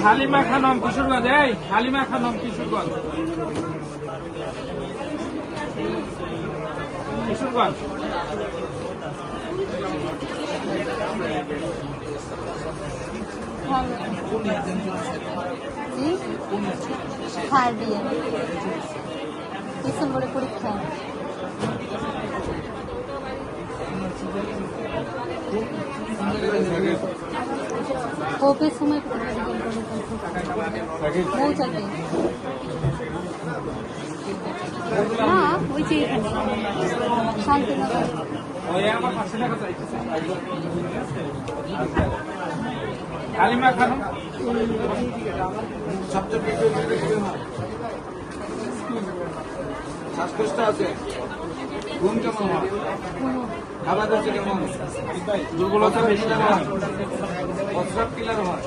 হালিমা খানম কিশোরগঞ্জ। এই Halima Khanam Kishoreganj, Kishoreganj. Third year ডিসেম্বরে পরীক্ষা। होपे समय পৌঁছাতে না ওই যে শান্তিনগর। হালিমা খানম শ্বাসকষ্ট আছে, ঘুম কেমন হয়, খাবার দাচ্ছে কেমন, দুর্বলতা বেশি হয়, প্রস্রাব ক্লিয়ার হয়।